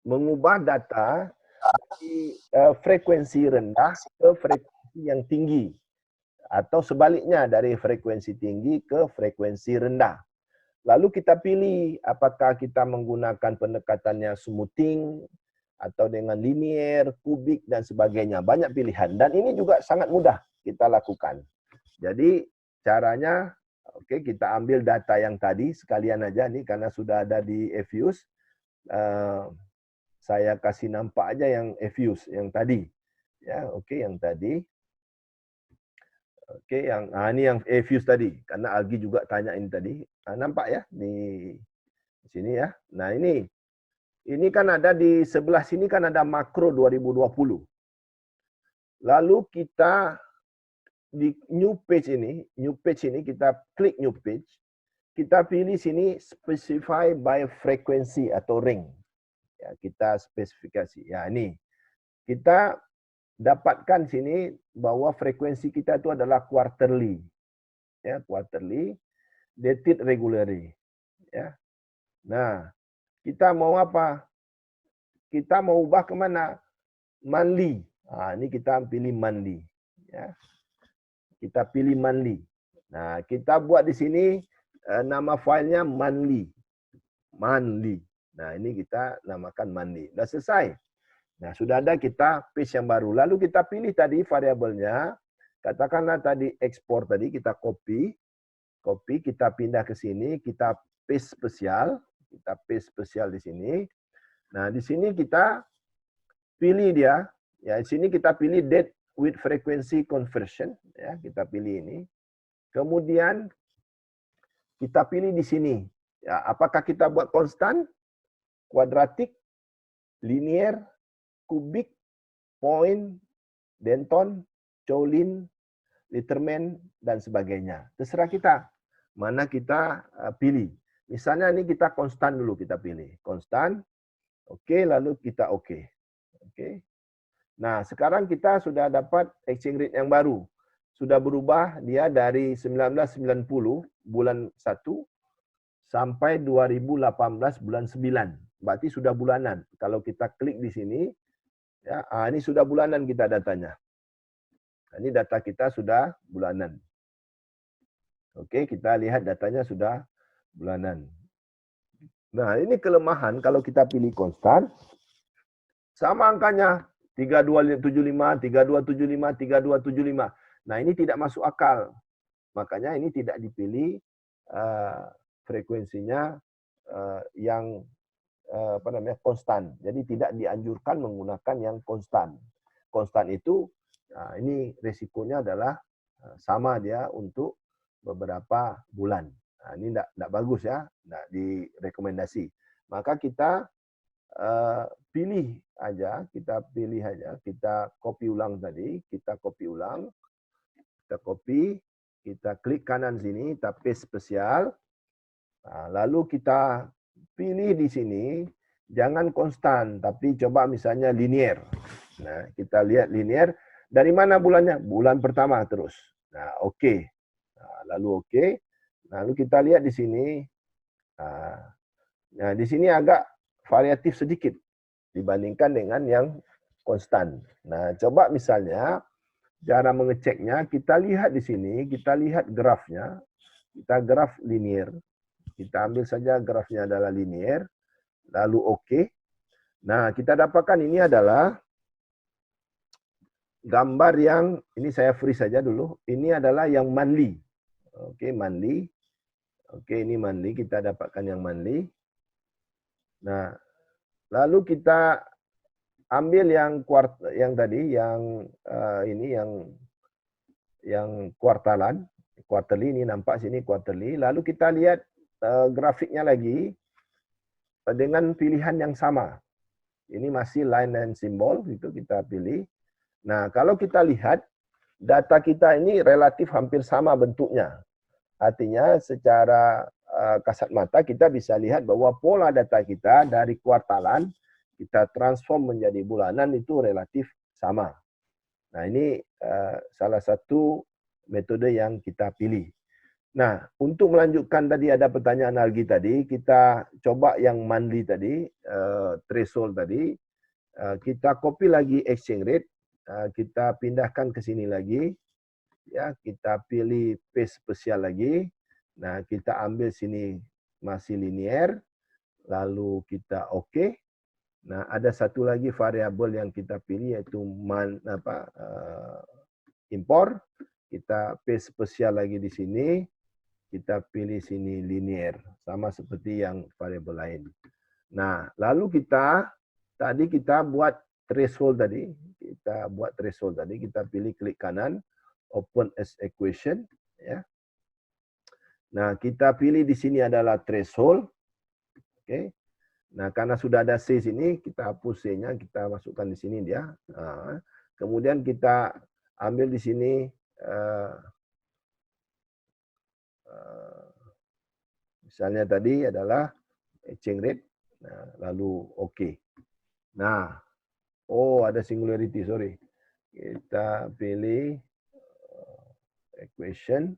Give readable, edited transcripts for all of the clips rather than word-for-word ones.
mengubah data dari frekuensi rendah ke frekuensi yang tinggi, atau sebaliknya dari frekuensi tinggi ke frekuensi rendah. Lalu kita pilih apakah kita menggunakan pendekatannya smoothing atau dengan linear, kubik dan sebagainya. Banyak pilihan dan ini juga sangat mudah kita lakukan. Jadi caranya, oke, kita ambil data yang tadi sekalian aja nih karena sudah ada di eFuse. Saya kasih nampak aja yang eFuse yang tadi. Ya, oke, yang tadi. Oke, yang ini yang eFuse tadi karena Algi juga tanya ini tadi. Nampak ya di sini ya. Nah, ini kan ada di sebelah sini kan ada makro 2020. Lalu kita di new page ini kita klik new page. Kita pilih sini specify by frequency atau ring. Ya, kita spesifikasi. Ya, ini. Kita dapatkan sini bahwa frekuensi kita itu adalah quarterly. Ya, quarterly, dated regularly. Ya. Nah, kita mau apa? Kita mau ubah ke mana? Monthly. Ini kita pilih monthly. Ya. Kita pilih monthly. Nah, kita buat di sini nama filenya monthly. Monthly. Nah, ini kita namakan monthly. Sudah selesai. Nah, sudah ada kita page yang baru. Lalu kita pilih tadi variabelnya. Katakanlah tadi ekspor tadi kita copy, kita pindah ke sini, kita paste spesial, di sini. Nah, di sini kita pilih dia, ya di sini kita pilih date with frequency conversion, ya kita pilih ini. Kemudian kita pilih di sini, ya apakah kita buat konstan, kuadratik, linear, kubik, point, Denton, Choulin, Literman, dan sebagainya. Terserah kita mana kita pilih. Misalnya ini kita konstan dulu kita pilih. Konstan, oke, lalu kita oke. Oke. Nah, sekarang kita sudah dapat exchange rate yang baru. Sudah berubah dia dari 1990 bulan 1 sampai 2018 bulan 9. Berarti sudah bulanan. Kalau kita klik di sini, ya, ini sudah bulanan kita datanya. Ini data kita sudah bulanan. Oke, kita lihat datanya sudah bulanan. Nah, ini kelemahan kalau kita pilih konstan. Sama angkanya. 3275, 3275, 3275. Nah, ini tidak masuk akal. Makanya ini tidak dipilih frekuensinya yang konstan. Jadi tidak dianjurkan menggunakan yang konstan. Konstan itu ini risikonya adalah sama dia untuk beberapa bulan. Nah, ini tidak bagus ya, tidak direkomendasi. Maka kita pilih aja, kita copy ulang tadi, kita klik kanan sini, kita paste spesial. Nah, lalu kita pilih di sini, jangan konstan, tapi coba misalnya linear. Nah, kita lihat linear. Dari mana bulannya? Bulan pertama terus. Nah, oke. Nah, lalu oke. Lalu kita lihat di sini. Nah, di sini agak variatif sedikit dibandingkan dengan yang konstan. Nah, coba misalnya cara mengeceknya, kita lihat di sini, kita lihat grafnya. Kita graf linear. Kita ambil saja grafnya adalah linear. Lalu oke. Nah, kita dapatkan ini adalah gambar yang, ini saya freeze saja dulu. Ini adalah yang monthly. Oke, monthly. Oke, ini monthly. Kita dapatkan yang monthly. Nah, lalu kita ambil yang tadi, yang ini yang kuartalan. Quarterly, ini nampak sini quarterly. Lalu kita lihat grafiknya lagi dengan pilihan yang sama. Ini masih line and symbol, itu kita pilih. Nah, kalau kita lihat, data kita ini relatif hampir sama bentuknya. Artinya secara kasat mata kita bisa lihat bahwa pola data kita dari kuartalan, kita transform menjadi bulanan itu relatif sama. Nah, ini salah satu metode yang kita pilih. Nah, untuk melanjutkan tadi ada pertanyaan Algi tadi, kita coba yang monthly tadi, threshold tadi, kita copy lagi exchange rate, kita pindahkan ke sini lagi, ya, kita pilih paste spesial lagi. Nah, kita ambil sini masih linear, lalu kita OK. Nah, ada satu lagi variabel yang kita pilih yaitu impor. Kita paste spesial lagi di sini. Kita pilih sini linear, sama seperti yang variabel lain. Nah, lalu tadi kita buat threshold tadi. Kita pilih klik kanan, open as equation, ya. Nah, kita pilih di sini adalah threshold. Oke. Nah, karena sudah ada C sini, kita hapus C-nya, kita masukkan di sini dia. Nah, kemudian kita ambil di sini misalnya tadi adalah exchange rate, nah, lalu OK. Nah, ada singularity, sorry. Kita pilih equation.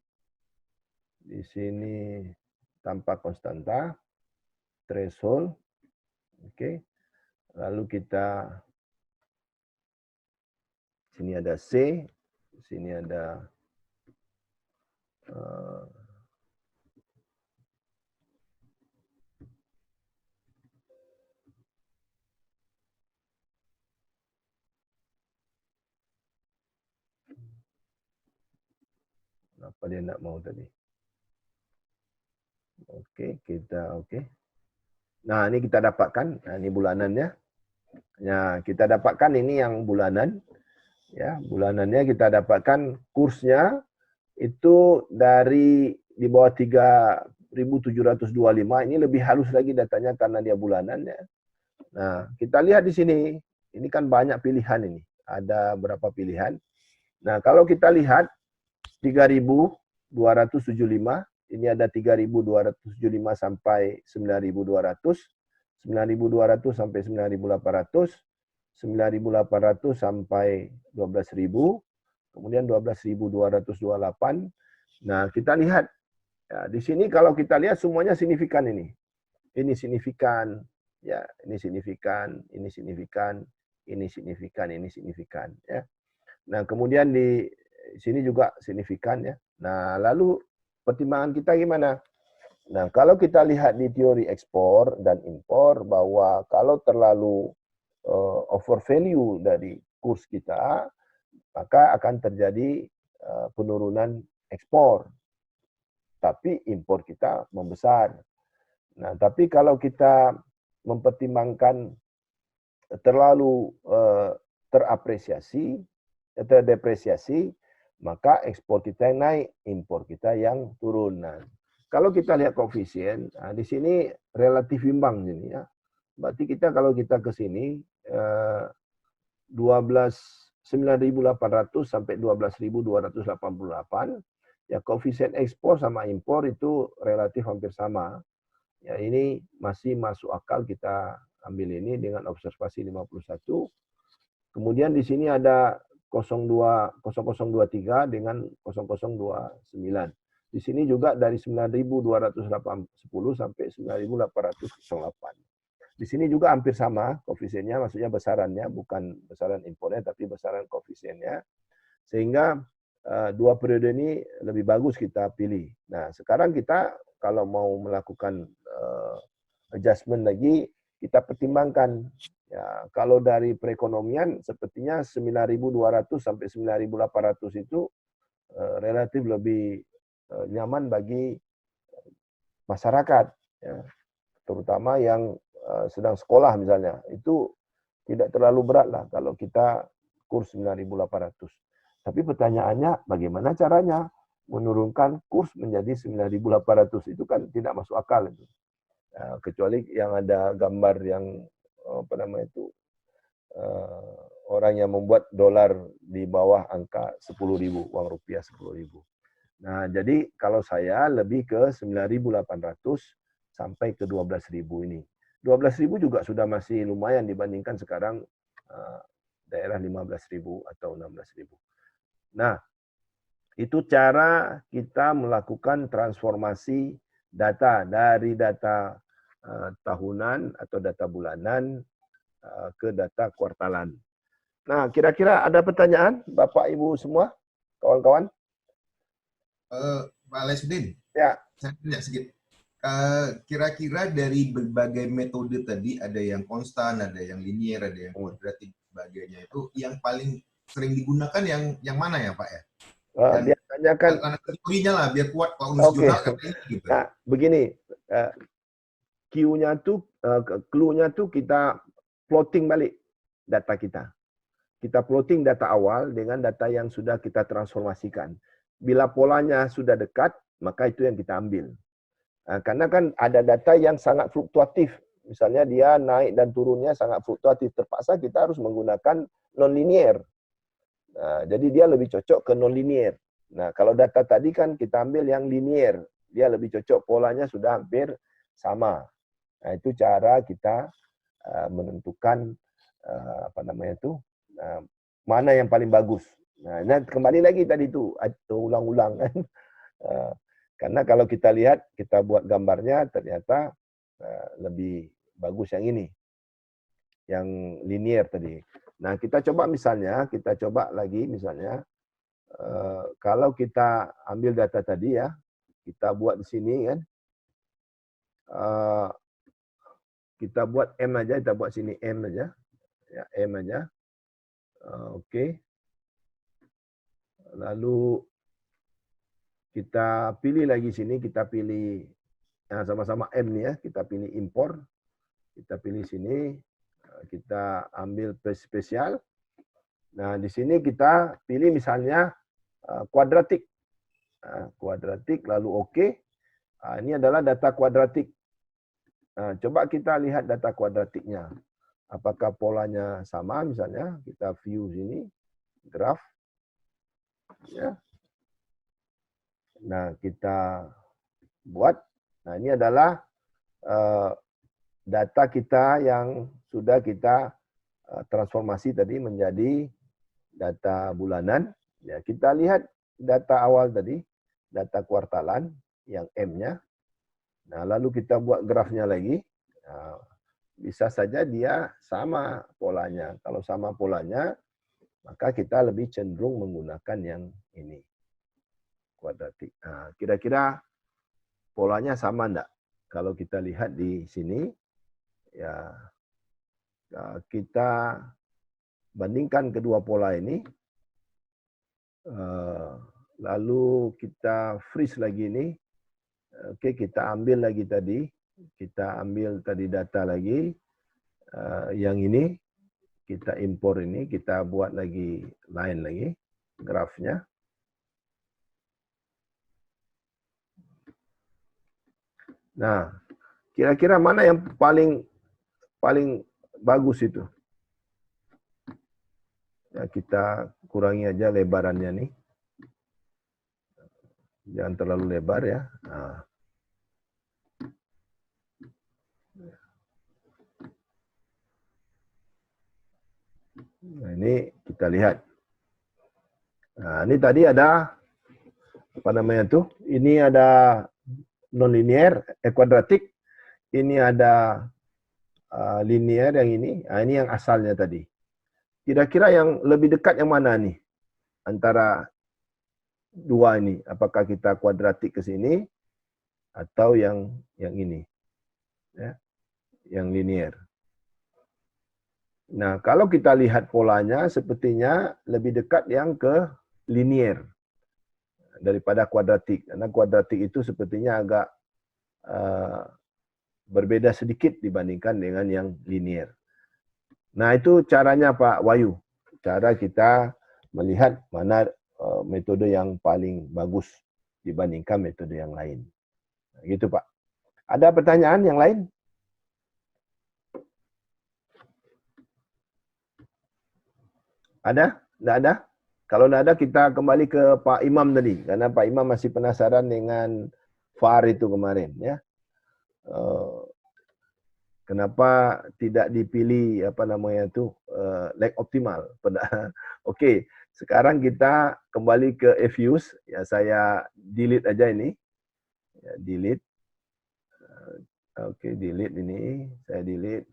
Di sini tanpa konstanta, threshold. Oke. Lalu kita sini ada C, sini ada apa dia nak mau tadi. Oke, kita oke. Nah, ini kita dapatkan. Nah, ini bulanannya. Nah, kita dapatkan ini yang bulanan. Ya, bulanannya kita dapatkan kursnya itu dari di bawah 3.725. Ini lebih halus lagi datanya karena dia bulanan ya. Nah, kita lihat di sini. Ini kan banyak pilihan ini. Ada berapa pilihan. Nah, kalau kita lihat 3.275, ini ada 3.275 sampai 9.200, 9.200 sampai 9.800, 9.800 sampai 12.000, kemudian 12.228. Nah, kita lihat ya, di sini kalau kita lihat semuanya signifikan ini. Ini signifikan, ya, ini signifikan, ini signifikan, ini signifikan, ini signifikan, ya. Nah, kemudian di sini juga signifikan ya. Nah, lalu pertimbangan kita gimana? Nah, kalau kita lihat di teori ekspor dan impor bahwa kalau terlalu over value dari kurs kita, maka akan terjadi penurunan ekspor. Tapi impor kita membesar. Nah, tapi kalau kita mempertimbangkan terlalu terdepresiasi, maka ekspor kita yang naik, impor kita yang turun. Nah, kalau kita lihat koefisien, di sini relatif imbang ini ya. Berarti kita kalau kita ke sini 9.800 sampai 12.288, ya koefisien ekspor sama impor itu relatif hampir sama. Ya, ini masih masuk akal kita ambil ini dengan observasi 51. Kemudian di sini ada 0023 dengan 0029. Di sini juga dari 9.210 sampai 9.808. Di sini juga hampir sama koefisiennya, maksudnya besarannya, bukan besaran impornya, tapi besaran koefisiennya. Sehingga dua periode ini lebih bagus kita pilih. Nah, sekarang kita kalau mau melakukan adjustment lagi, kita pertimbangkan. Ya, kalau dari perekonomian sepertinya 9.200 sampai 9.800 itu relatif lebih nyaman bagi masyarakat, ya. Terutama yang sedang sekolah misalnya. Itu tidak terlalu berat lah kalau kita kurs 9.800. Tapi pertanyaannya bagaimana caranya menurunkan kurs menjadi 9.800? Itu kan tidak masuk akal itu. Kecuali yang ada gambar yang apa namanya itu orang yang membuat dolar di bawah angka 10.000, uang rupiah 10.000. Nah, jadi kalau saya lebih ke 9.800 sampai ke 12.000 ini. 12.000 juga sudah masih lumayan dibandingkan sekarang daerah 15.000 atau 16.000. Nah, Itu cara kita melakukan transformasi data dari data tahunan atau data bulanan ke data kuartalan. Nah, kira-kira ada pertanyaan Bapak Ibu semua, kawan-kawan? Pak Lesdin, Ya. saya tanya sedikit. Kira-kira dari berbagai metode tadi, ada yang konstan, ada yang linier, ada yang kuadratik, sebagainya, itu yang paling sering digunakan yang mana ya Pak ya? Yang Biasanya kan, teorinya lah, biar kuat kalau nulis jurnal kayak ini gitu. Nah, begini, clue-nya tuh kita plotting balik data kita. Kita plotting data awal dengan data yang sudah kita transformasikan. Bila polanya sudah dekat, maka itu yang kita ambil. Karena kan ada data yang sangat fluktuatif. Misalnya dia naik dan turunnya sangat fluktuatif. Terpaksa kita harus menggunakan non-linear. Jadi dia lebih cocok ke non-linear. Nah, kalau data tadi kan kita ambil yang linear. Dia lebih cocok, polanya sudah hampir sama. Nah, itu cara kita menentukan mana yang paling bagus. Nah, kembali lagi tadi itu ulang-ulang kan. Karena kalau kita lihat, kita buat gambarnya ternyata lebih bagus yang ini, yang linear tadi. Nah, kita coba misalnya, kalau kita ambil data tadi ya, kita buat di sini kan, kita buat M aja, kita buat sini M aja, ya M aja, oke. Lalu kita pilih lagi sini, kita pilih sama-sama M nih ya, kita pilih impor, kita pilih sini, kita ambil spesial. Nah, di sini kita pilih misalnya kuadratik. Kuadratik, lalu oke. Ini adalah data kuadratik. Coba kita lihat data kuadratiknya. Apakah polanya sama misalnya, kita view sini, graph. Ya. Nah, kita buat. Nah, ini adalah data kita yang sudah kita transformasi tadi menjadi data bulanan. Ya, kita lihat data awal tadi, data kuartalan yang M-nya. Nah, lalu kita buat grafnya lagi. Nah, bisa saja dia sama polanya. Kalau sama polanya, maka kita lebih cenderung menggunakan yang ini, kuadratik. Nah, kira-kira polanya sama enggak? Kalau kita lihat di sini, ya kita bandingkan kedua pola ini, lalu kita freeze lagi ini. Oke, kita ambil lagi tadi, data lagi, yang ini, kita impor ini, kita buat lagi line lagi, grafnya. Nah, kira-kira mana yang paling bagus itu? Ya, kita kurangi aja lebarannya nih. Jangan terlalu lebar ya. Nah, ini kita lihat. Nah, ini tadi ada apa namanya tuh? Ini ada non-linear, kuadratik. Ini ada linear yang ini. Nah, ini yang asalnya tadi. Kira-kira yang lebih dekat yang mana nih? Antara dua ini. Apakah kita kuadratik ke sini atau yang ini? Ya, yang linear. Nah, kalau kita lihat polanya, sepertinya lebih dekat yang ke linear daripada kuadratik. Karena kuadratik itu sepertinya agak berbeda sedikit dibandingkan dengan yang linear. Nah, itu caranya Pak Wahyu. Cara kita melihat mana metode yang paling bagus dibandingkan metode yang lain. Gitu Pak. Ada pertanyaan yang lain? Ada? Tidak ada? Kalau tidak ada, kita kembali ke Pak Imam tadi. Karena Pak Imam masih penasaran dengan VAR itu kemarin. Ya. Kenapa tidak dipilih lag optimal? Oke, Sekarang kita kembali ke Effuse. Ya, saya delete aja ini. Ya, delete. Oke, delete ini. Saya delete.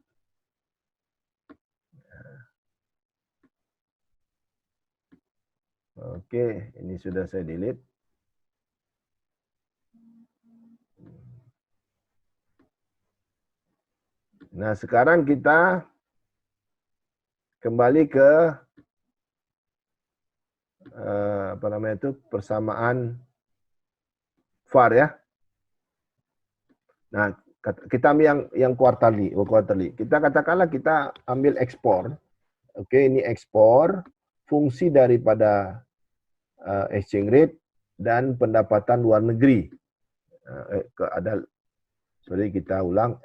Oke, ini sudah saya delete. Nah, sekarang kita kembali ke apa namanya itu, persamaan VAR ya. Nah, kita ambil yang quarterly. Kita katakanlah kita ambil ekspor. Oke, ini ekspor, fungsi daripada exchange rate dan pendapatan luar negeri. Kita ulang,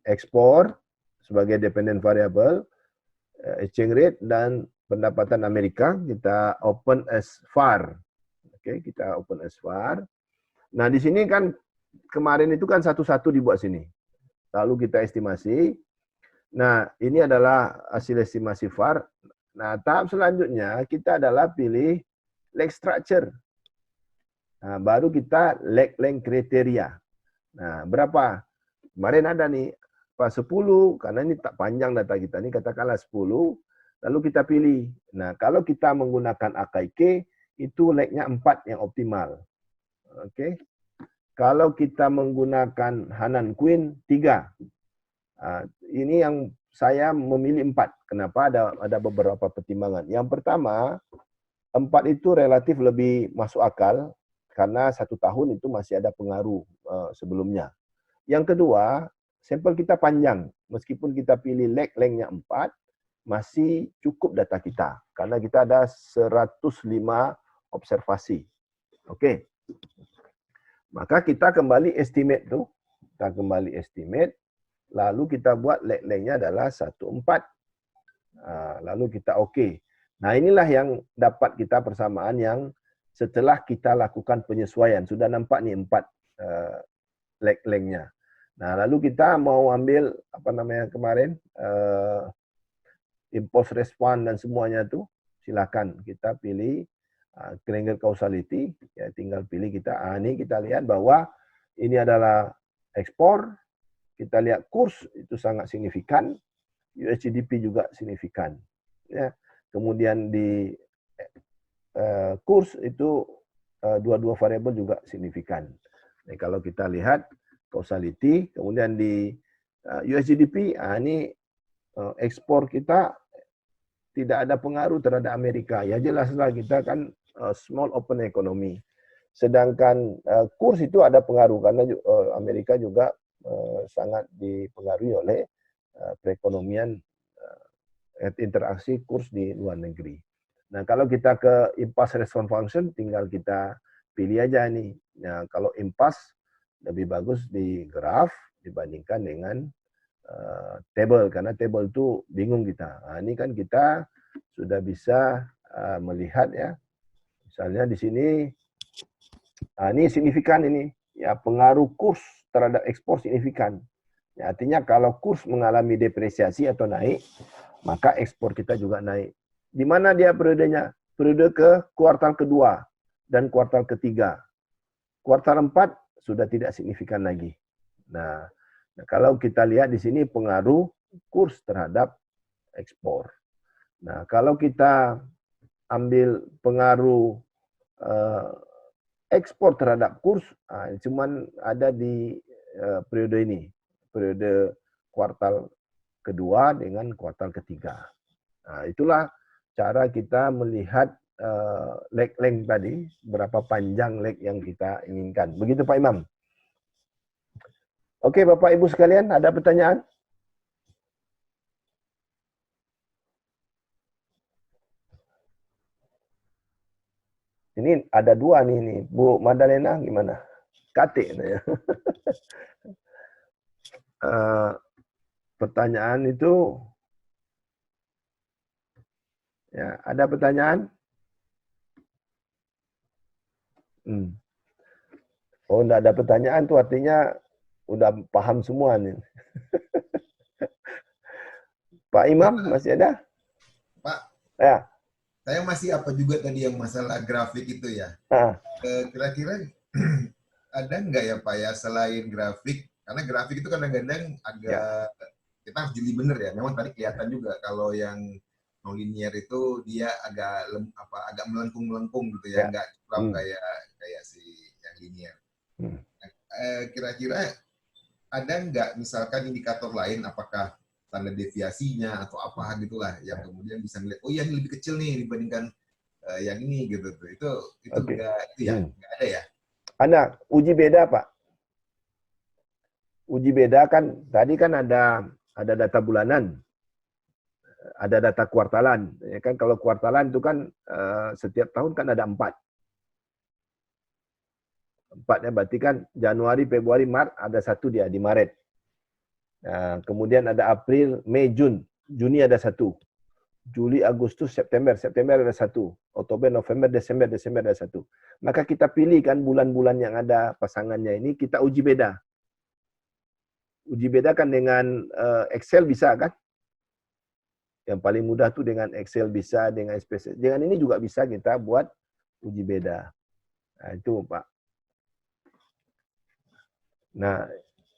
ekspor sebagai dependent variable, exchange rate dan pendapatan Amerika kita open as VAR. Oke, kita open as VAR. Nah, di sini kan kemarin itu kan satu-satu dibuat sini. Lalu kita estimasi. Nah, ini adalah hasil estimasi VAR. Nah, tahap selanjutnya kita adalah pilih leg structure. Nah, baru kita leg length kriteria. Nah, berapa? Kemarin ada nih, 10, karena ini tak panjang data kita. Ini katakanlah 10, lalu kita pilih. Nah, kalau kita menggunakan AKIK, itu legnya 4 yang optimal. Oke. Kalau kita menggunakan Hanan Queen, 3. Ini yang saya memilih 4. Kenapa? Ada beberapa pertimbangan. Yang pertama, 4 itu relatif lebih masuk akal, karena 1 tahun itu masih ada pengaruh sebelumnya. Yang kedua, sampel kita panjang. Meskipun kita pilih length-nya 4, masih cukup data kita. Karena kita ada 105 observasi. Oke. Maka kita kembali estimate tuh. Kita kembali estimate. Lalu kita buat length-nya adalah 14. Lalu kita oke. Nah, inilah yang dapat kita persamaan yang setelah kita lakukan penyesuaian. Sudah nampak nih 4 length-nya. Nah, lalu kita mau ambil apa namanya kemarin impulse response dan semuanya tuh, silakan kita pilih triangle causality, ya tinggal pilih kita. Ini kita lihat bahwa ini adalah ekspor. Kita lihat kurs itu sangat signifikan, USGDP juga signifikan. Ya. Kemudian di kurs itu dua-dua variabel juga signifikan. Nah, kalau kita lihat causality, kemudian di USGDP, ini ekspor kita tidak ada pengaruh terhadap Amerika. Ya jelaslah kita kan small open economy. Sedangkan kurs itu ada pengaruh karena Amerika juga sangat dipengaruhi oleh perekonomian interaksi kurs di luar negeri. Nah, kalau kita ke impulse response function, tinggal kita pilih aja nih. Nah, kalau impulse lebih bagus di graf dibandingkan dengan table, karena table itu bingung kita. Nah, ini kan kita sudah bisa melihat ya. Misalnya di sini, ini signifikan ini. Ya, pengaruh kurs terhadap ekspor signifikan. Ya, artinya kalau kurs mengalami depresiasi atau naik, maka ekspor kita juga naik. Di mana dia periodenya? Periode ke kuartal kedua dan kuartal ketiga. Kuartal 4 sudah tidak signifikan lagi. Nah, kalau kita lihat di sini pengaruh kurs terhadap ekspor. Nah, kalau kita ambil pengaruh ekspor terhadap kurs, cuman ada di periode ini, periode kuartal kedua dengan kuartal ketiga. Nah, itulah cara kita melihat leg length tadi, berapa panjang leg yang kita inginkan. Begitu Pak Imam. Oke, Bapak Ibu sekalian, ada pertanyaan? Ini ada 2 nih, Bu Madalena gimana? Katik. Pertanyaan itu, ya, ada pertanyaan? Oh, enggak ada pertanyaan tuh artinya udah paham semua nih. Pak Imam masih ada? Pak. Ya. Saya masih apa juga tadi yang masalah grafik itu ya. Ah, Kira-kira ada nggak ya Pak ya selain grafik? Karena grafik itu kadang-kadang ya, agak kita harus jeli bener ya. Memang tadi kelihatan juga kalau yang nonlinear itu dia agak agak melengkung-melengkung gitu ya, ya. nggak curam Hmm. kayak kayak si yang linear. Hmm. Kira-kira ada nggak misalkan indikator lain apakah tanda deviasinya atau apa gitulah yang Ya. kemudian bisa melihat oh ya ini lebih kecil nih dibandingkan yang ini gitu tuh. Itu Oke. enggak itu ya, Hmm. enggak ada ya. Anak, uji beda Pak. Uji beda kan tadi kan ada data bulanan, ada data kuartalan. Ya kan kalau kuartalan itu kan setiap tahun kan ada empat. Empatnya berarti kan Januari, Februari, Maret ada satu dia di Maret. Kemudian ada April, Mei, Jun. Juni ada satu. Juli, Agustus, September. September ada satu. Oktober, November, Desember. Desember ada satu. Maka kita pilih kan bulan-bulan yang ada pasangannya ini, kita uji beda. Uji beda kan dengan Excel bisa kan? Yang paling mudah tuh dengan Excel bisa, dengan SPSS. Dengan ini juga bisa kita buat uji beda. Nah, itu Pak. Nah,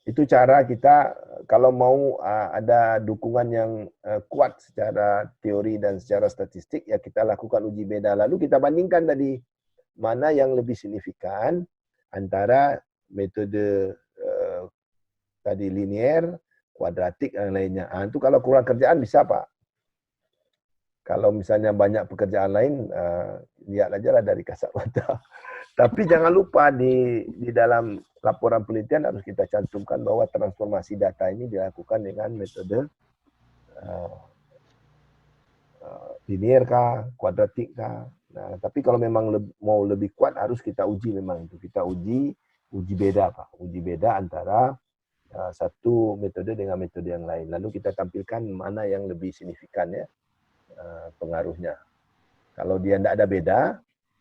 itu cara kita kalau mau ada dukungan yang kuat secara teori dan secara statistik, ya kita lakukan uji beda. Lalu kita bandingkan tadi, mana yang lebih signifikan antara metode tadi linear, kuadratik, dan lainnya. Itu kalau kurang kerjaan bisa Pak. Kalau misalnya banyak pekerjaan lain, lihat aja lah dari kasat mata. Tapi jangan lupa di dalam laporan penelitian harus kita cantumkan bahwa transformasi data ini dilakukan dengan metode linear kah, kuadratik kah. Nah, tapi kalau memang mau lebih kuat harus kita uji memang itu. Kita uji beda Pak. Uji beda antara satu metode dengan metode yang lain. Lalu kita tampilkan mana yang lebih signifikan ya pengaruhnya. Kalau dia tidak ada beda,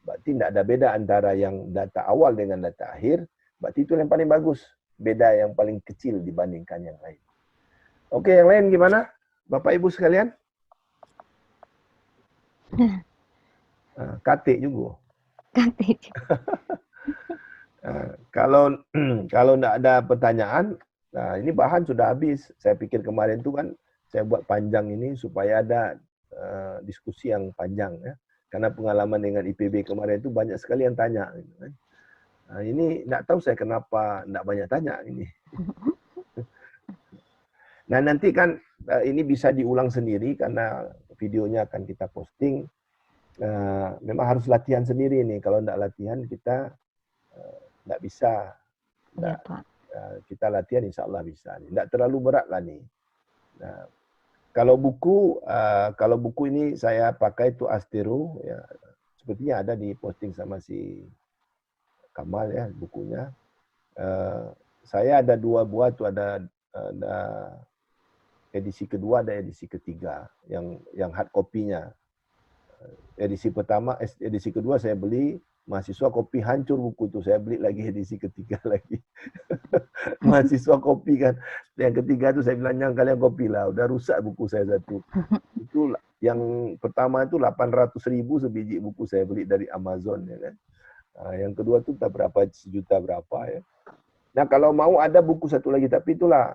berarti tidak ada beda antara yang data awal dengan data akhir, berarti itu yang paling bagus. Beda yang paling kecil dibandingkan yang lain. Oke, yang lain gimana? Bapak Ibu sekalian? Katik juga. Katik. Kalau kalau tidak ada pertanyaan, nah ini bahan sudah habis. Saya pikir kemarin itu kan saya buat panjang ini supaya ada diskusi yang panjang ya. Karena pengalaman dengan IPB kemarin itu banyak sekali yang tanya. Ini tidak tahu saya kenapa tidak banyak tanya ini. Nah nanti kan ini bisa diulang sendiri karena videonya akan kita posting. Memang harus latihan sendiri nih. Kalau tidak latihan kita tidak bisa. Ya, Pak. Kita latihan insya Allah bisa. Tidak terlalu berat lah nih. Nah, kalau buku ini saya pakai itu Astero. Ya, sepertinya ada di posting sama si Kamal ya bukunya. Saya ada 2 buah tuh ada edisi kedua, ada edisi ketiga yang hard copy-nya. Edisi kedua saya beli, mahasiswa kopi hancur buku itu, saya beli lagi edisi ketiga lagi. Mahasiswa kopi kan. Yang ketiga itu saya bilang jangan kalian kopi lah, udah rusak buku saya satu. Itu yang pertama itu 800.000 sebiji buku saya beli dari Amazon ya kan. Yang kedua itu tak berapa sejuta berapa ya. Nah kalau mau ada buku satu lagi, tapi itulah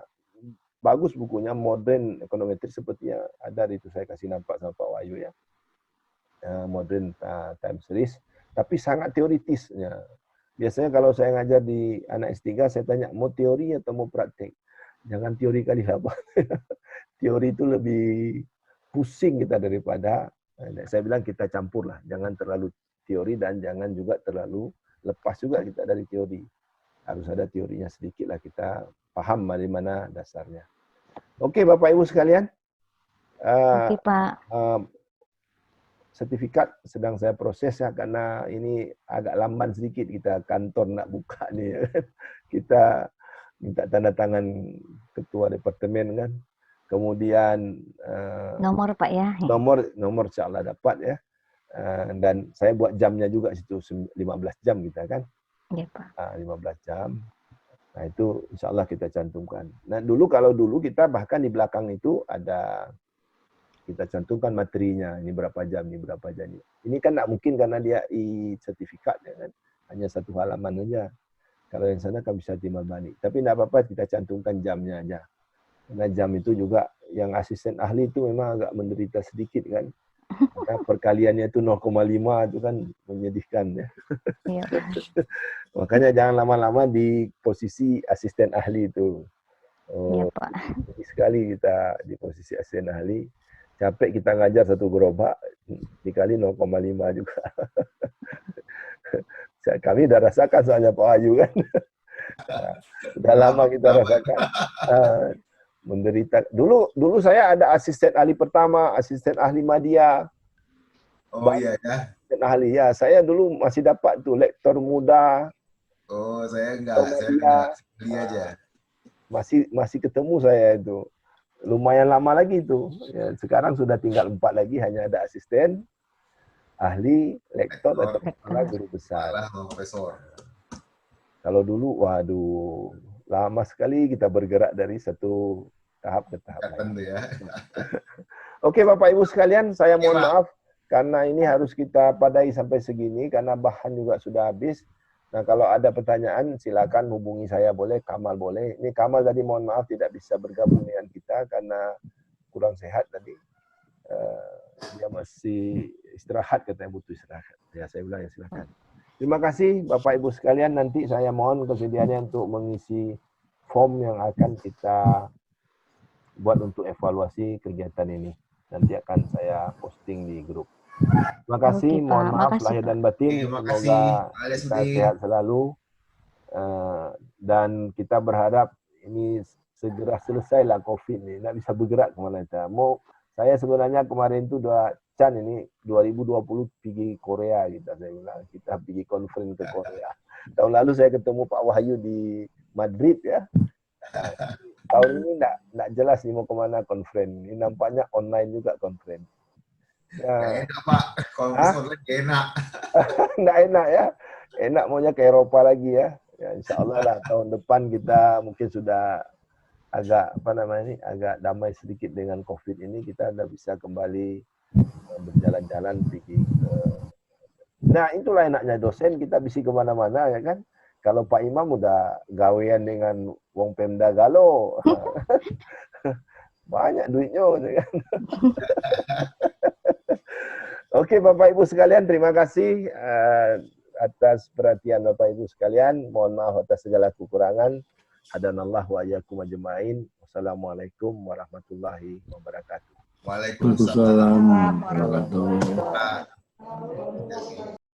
bagus bukunya, Modern Econometry sepertinya ada itu saya kasih nampak sama Pak Wahyu ya. Modern time series, tapi sangat teoritisnya. Biasanya kalau saya ngajar di anak S3, saya tanya mau teori atau mau praktek. Jangan teori kali lah Pak. Teori itu lebih pusing kita daripada, saya bilang kita campur lah. Jangan terlalu teori dan jangan juga terlalu lepas juga kita dari teori. Harus ada teorinya sedikit lah, kita paham dari mana dasarnya. Oke Bapak Ibu sekalian. Oke Pak. Sertifikat sedang saya proses ya, karena ini agak lamban sedikit kita kantor nak buka nih. Kita minta tanda tangan ketua departemen kan. Kemudian Nomor Pak ya. nomor insyaallah dapat ya. Dan saya buat jamnya juga situ 15 jam kita kan. Iya Pak. 15 jam. Nah itu insyaallah kita cantumkan. Nah dulu kita bahkan di belakang itu ada kita cantumkan materinya, ini berapa jam, ini berapa jam. Ini kan nggak mungkin karena dia sertifikat ya kan, hanya satu halaman aja. Kalau yang sana kan bisa timbal balik. Tapi nggak apa-apa, kita cantumkan jamnya aja. Karena jam itu juga yang asisten ahli itu memang agak menderita sedikit kan. Karena perkaliannya itu 0,5 itu kan menyedihkan ya. Iya, Pak. Makanya jangan lama-lama di posisi asisten ahli itu. Iya, Oh, Pak. sekali kita di posisi asisten ahli, capek kita ngajar satu gerobak, dikali 0,5 juga. Kami udah rasakan soalnya Pak Ayu kan. Sudah lama kita rasakan. Menderita. Dulu saya ada asisten ahli pertama, asisten ahli media. Oh iya ya. Asisten ahli ya. Saya dulu masih dapat tuh lektor muda. Oh saya enggak beli aja. Masih ketemu saya itu. Lumayan lama lagi itu. Ya, sekarang sudah tinggal 4 lagi, hanya ada asisten, ahli, lektor, atau kepala guru besar. Profesor. Kalau dulu, waduh, lama sekali kita bergerak dari satu tahap ke tahap lain. Ya. Oke, Bapak Ibu sekalian, saya mohon maaf karena ini harus kita padai sampai segini karena bahan juga sudah habis. Nah, kalau ada pertanyaan silakan hubungi saya, boleh, Kamal boleh. Ini Kamal tadi mohon maaf tidak bisa bergabung dengan kita karena kurang sehat tadi. Dia masih istirahat, katanya butuh istirahat. Ya, saya bilang ya silakan. Terima kasih Bapak Ibu sekalian. Nanti saya mohon kesediaannya untuk mengisi form yang akan kita buat untuk evaluasi kegiatan ini. Nanti akan saya posting di grup. Terima kasih, Oke, mohon Pak. maaf Makasih, lahir Pak. dan batin. Semoga kita sehat selalu. Dan kita berharap ini segera selesailah COVID ini. Nggak bisa bergerak kemana-mana. Saya sebenarnya kemarin itu Chan ini 2020 pergi Korea kita pergi conference ke Korea. Tahun lalu saya ketemu Pak Wahyu di Madrid ya. Nah, tahun ini enggak jelas nih mau kemana conference. Ini nampaknya online juga conference. Ya, enak Pak, conference online enak. Enggak enak ya. Enak maunya ke Eropa lagi ya. Ya insya Allah lah tahun depan kita mungkin sudah agak agak damai sedikit dengan COVID ini, kita udah bisa kembali berjalan-jalan pergi ke. Nah itulah enaknya dosen, kita bisa kemana-mana ya kan. Kalau Pak Imam udah gawean dengan wong Pemda Galo, banyak duitnya ya kan. Oke Bapak Ibu sekalian, terima kasih atas perhatian Bapak Ibu sekalian. Mohon maaf atas segala kekurangan. Hadanallah wa iyyakum ajmain. Wassalamualaikum warahmatullahi wabarakatuh. Waalaikumsalam warahmatullahi wabarakatuh.